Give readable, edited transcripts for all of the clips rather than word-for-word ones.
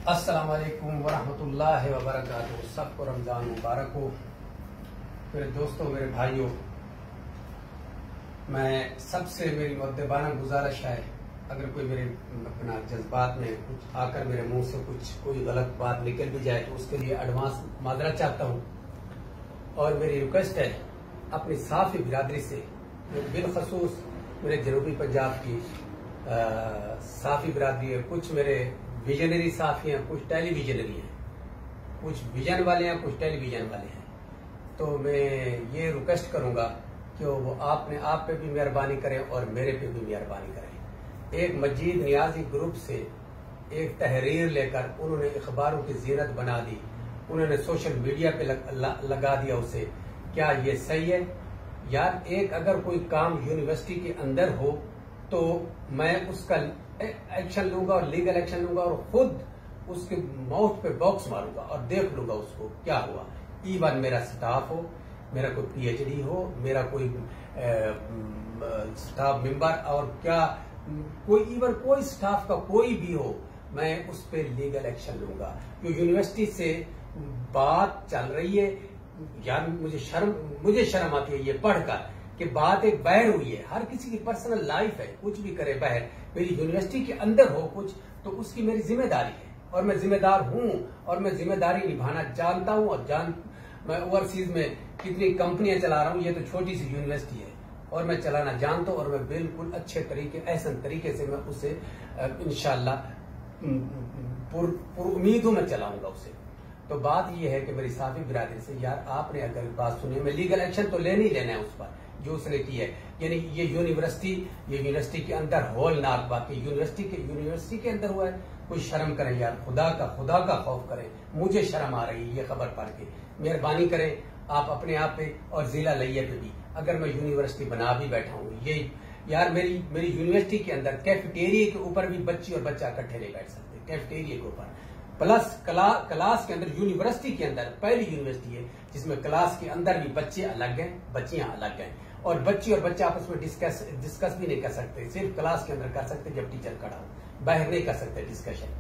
अस्सलाम वालेकुम वरहमतुल्लाहि वबरकातुहू। सबको रमजान मुबारक हो। मेरे दोस्तों, मेरे भाइयों, मैं सबसे मेरी मुद्दबाना गुजारिश है, अगर कोई मेरे अपना जज्बात में कुछ आकर मेरे मुंह से कोई गलत बात निकल भी जाए तो उसके लिए एडवांस माजरत चाहता हूँ। और मेरी रिक्वेस्ट है अपनी साफी बिरादरी से, बिलखसूस मेरे जनूबी पंजाब की साफी बिरादरी है। कुछ मेरे विजनरी साफी हैं, कुछ टेलीविजनरी हैं, कुछ विजन वाले हैं, कुछ टेलीविजन वाले हैं। तो मैं ये रिक्वेस्ट करूंगा कि वो आप पे भी मेहरबानी करें और मेरे पे भी मेहरबानी करें। एक मजीद नियाजी ग्रुप से एक तहरीर लेकर उन्होंने अखबारों की जीनत बना दी, उन्होंने सोशल मीडिया पे लगा दिया उसे। क्या ये सही है? यार, एक अगर कोई काम यूनिवर्सिटी के अंदर हो तो मैं उसका एक्शन लूंगा और लीगल एक्शन लूंगा और खुद उसके माउथ पे बॉक्स मारूंगा और देख लूंगा उसको क्या हुआ। इवन मेरा स्टाफ हो, मेरा कोई पीएचडी हो, मेरा कोई स्टाफ मेंबर और क्या कोई स्टाफ का कोई भी हो, मैं उस पर लीगल एक्शन लूंगा। जो यूनिवर्सिटी से बात चल रही है, यार मुझे शर्म आती है ये पढ़कर कि बात एक बाहर हुई है। हर किसी की पर्सनल लाइफ है, कुछ भी करे बाहर। मेरी यूनिवर्सिटी के अंदर हो कुछ तो उसकी मेरी जिम्मेदारी है और मैं जिम्मेदार हूं और मैं जिम्मेदारी निभाना जानता हूं। और मैं ओवरसीज में कितनी कंपनियां चला रहा हूं, ये तो छोटी सी यूनिवर्सिटी है और मैं चलाना जानता हूं और मैं बिल्कुल अच्छे तरीके, एहसन तरीके से मैं उसे इंशाल्लाह उम्मीद हूं मैं चलाऊंगा उसे। तो बात यह है कि मेरी साफी बिरादरी से, यार आपने अगर बात सुनी, मैं लीगल एक्शन तो लेना ही लेना है उस पर जो उसने की है। यानी ये यूनिवर्सिटी के अंदर होलनाक बात, यूनिवर्सिटी के अंदर हुआ है। कोई शर्म करें यार, खुदा का खौफ करें। मुझे शर्म आ रही है ये खबर पढ़ के। मेहरबानी करें आप अपने आप पे और जिला लिया पे भी। अगर मैं यूनिवर्सिटी बना भी बैठा हूँ, ये यार मेरी यूनिवर्सिटी के अंदर कैफेटेरिया के ऊपर भी बच्ची और बच्चा इकट्ठे नहीं बैठ सकते, कैफेटेरिया के ऊपर। प्लस क्लास के अंदर, यूनिवर्सिटी के अंदर पहली यूनिवर्सिटी है जिसमें क्लास के अंदर भी बच्चे अलग हैं, बच्चियां अलग हैं। और बच्ची और बच्चा आपस में डिस्कस भी नहीं कर सकते, सिर्फ क्लास के अंदर कर सकते जब टीचर खड़ा हो, बाहर नहीं कर सकते डिस्कशन।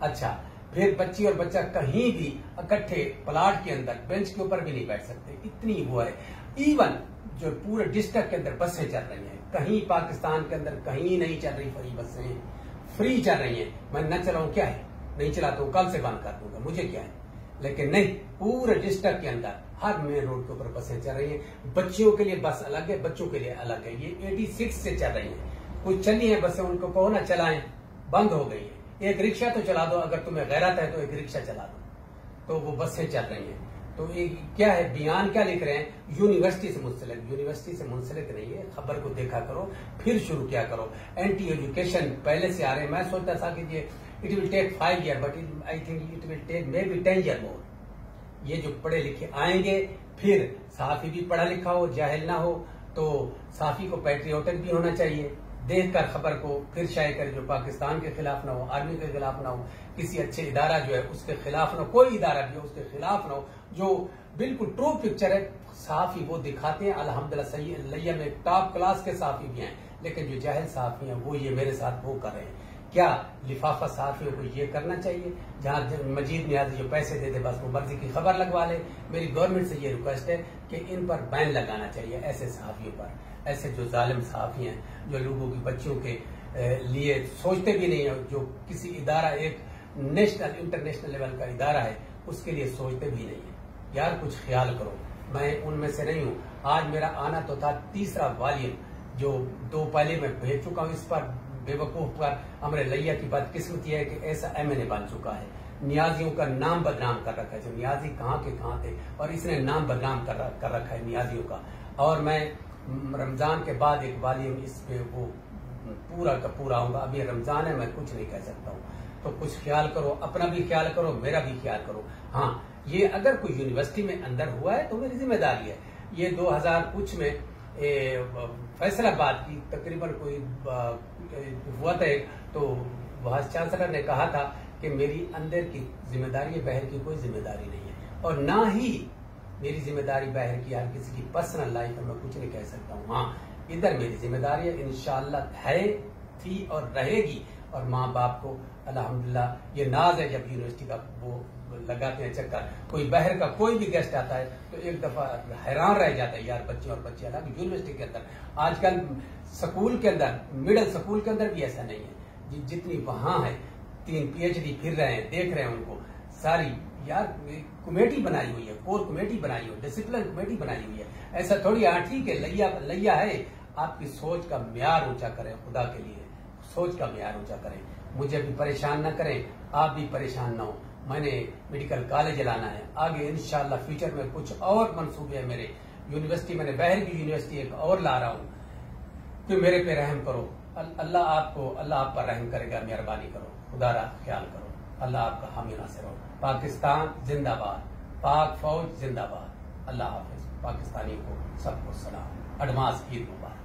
अच्छा, फिर बच्ची और बच्चा कहीं भी इकट्ठे प्लाट के अंदर बेंच के ऊपर भी नहीं बैठ सकते, इतनी वो है। इवन जो पूरे डिस्ट्रिक्ट के अंदर बसें चल रही हैं, कहीं पाकिस्तान के अंदर कहीं नहीं चल रही फ्री बसें, फ्री चल रही हैं। मैं न चलाऊं क्या है, नहीं चलाता हूं, कल से बंद कर दूंगा, मुझे क्या है। लेकिन नहीं, पूरे डिस्ट्रिक्ट के अंदर हर मेन रोड के ऊपर बसें चल रही हैं। बच्चियों के लिए बस अलग है, बच्चों के लिए अलग है। ये 86 से चल रही हैं। कुछ चली है बसें, उनको कहो ना चलाएं, बंद हो गई है। एक रिक्शा तो चला दो, अगर तुम्हें गैरत है तो एक रिक्शा चला दो, तो वो बसें चल रही हैं। तो एक क्या है, बयान क्या लिख रहे हैं, यूनिवर्सिटी से मुंसलिक नहीं है। खबर को देखा करो, फिर शुरू क्या करो। एंटी एजुकेशन पहले से आ रहे हैं। मैं सोचता था कि ये it will take 5 years, but I think it will take maybe 10 years more. ये जो पढ़े लिखे आएंगे, फिर साफी भी पढ़ा लिखा हो, जाहिल ना हो, तो साफी को पैट्रियोटिक भी होना चाहिए। देखकर खबर को फिर शाये करे, जो पाकिस्तान के खिलाफ ना हो, आर्मी के खिलाफ ना हो, किसी अच्छे इदारा जो है उसके खिलाफ ना हो, कोई इदारा भी हो उसके खिलाफ ना हो, जो बिल्कुल ट्रू पिक्चर है। साफी वो दिखाते हैं, अल्हम्दुलिल्लाह सही लैया में टॉप क्लास के साफी भी हैं, लेकिन जो जाहिल साफी हैं वो ये मेरे साथ वो कर रहे हैं। क्या लिफाफा साफियों को ये करना चाहिए, जहां मजीद नियाजी जो पैसे दे दे बस वो मर्जी की खबर लगवा ले। मेरी गवर्नमेंट से ये रिक्वेस्ट है कि इन पर बैन लगाना चाहिए, ऐसे सहाफियों पर, ऐसे जो जालिम सहाफी हैं, जो लोगों की बच्चियों के लिए सोचते भी नहीं है, जो किसी इदारा, एक नेशनल इंटरनेशनल लेवल का इदारा है, उसके लिए सोचते भी नहीं है। यार कुछ ख्याल करो। मैं उनमें से नहीं हूं। आज मेरा आना तो था 3रा वॉल्यूम, जो 2 पहले मैं भेज चुका हूं। इस पर बेवकूफ पर हमारे लैया की बदकिस्मती है कि ऐसा एमएनए बन चुका है। नियाजियों का नाम बदनाम कर रखा है, जो नियाजी कहाँ के कहाँ थे, और इसने नाम बदनाम कर रखा है नियाजियों का। और मैं रमजान के बाद एक वॉल्यूम इस पे वो पूरा का पूरा आऊंगा। अभी रमजान है, मैं कुछ नहीं कह सकता हूँ। तो कुछ ख्याल करो, अपना भी ख्याल करो, मेरा भी ख्याल करो। हाँ, ये अगर कोई यूनिवर्सिटी में अंदर हुआ है तो मेरी जिम्मेदारी है। ये 2000 कुछ में फैसलाबाद की तकरीबन कोई हुआ था, तो वाइस चांसलर ने कहा था कि मेरी अंदर की जिम्मेदारी है, बाहर की कोई जिम्मेदारी नहीं है। और ना ही मेरी जिम्मेदारी बाहर की, यार किसी की पर्सनल लाइफ में मैं कुछ नहीं कह सकता हूँ। हाँ, इधर मेरी जिम्मेदारी है, इंशाअल्लाह है, थी और रहेगी। और माँ बाप को अल्हम्दुलिल्लाह ये नाज है जब यूनिवर्सिटी का वो लगाते हैं चक्कर। कोई बाहर का कोई भी गेस्ट आता है तो एक दफा हैरान रह जाता है, यार बच्चे और बच्चे अलग यूनिवर्सिटी के अंदर। आजकल स्कूल के अंदर, मिडिल स्कूल के अंदर भी ऐसा नहीं है जितनी वहां है। 3 PhD फिर रहे हैं, देख रहे हैं उनको सारी। यार कमेटी बनाई हुई है, कोर कमेटी बनाई हुई है, डिसिप्लिन कमेटी बनाई हुई है। ऐसा थोड़ी ठीक है लैया है। आपकी सोच का म्यार ऊंचा करें, खुदा के लिए सोच का म्यार ऊंचा करें। मुझे भी परेशान न करें, आप भी परेशान न हो। मैंने मेडिकल कॉलेज लाना है आगे इंशाल्लाह, फ्यूचर में कुछ और मंसूबे है मेरे। यूनिवर्सिटी मैंने बाहर की यूनिवर्सिटी एक और ला रहा हूँ कि मेरे पे रहम करो। अल्लाह आप पर रहम करेगा, मेहरबानी करो, खुदा रा ख्याल करो। अल्लाह आपका हामी नासिर हो। पाकिस्तान जिंदाबाद, पाक फौज जिंदाबाद। अल्लाह हाफिज। पाकिस्तानी को सबको सलाम, एडवांस ईद मुबारक।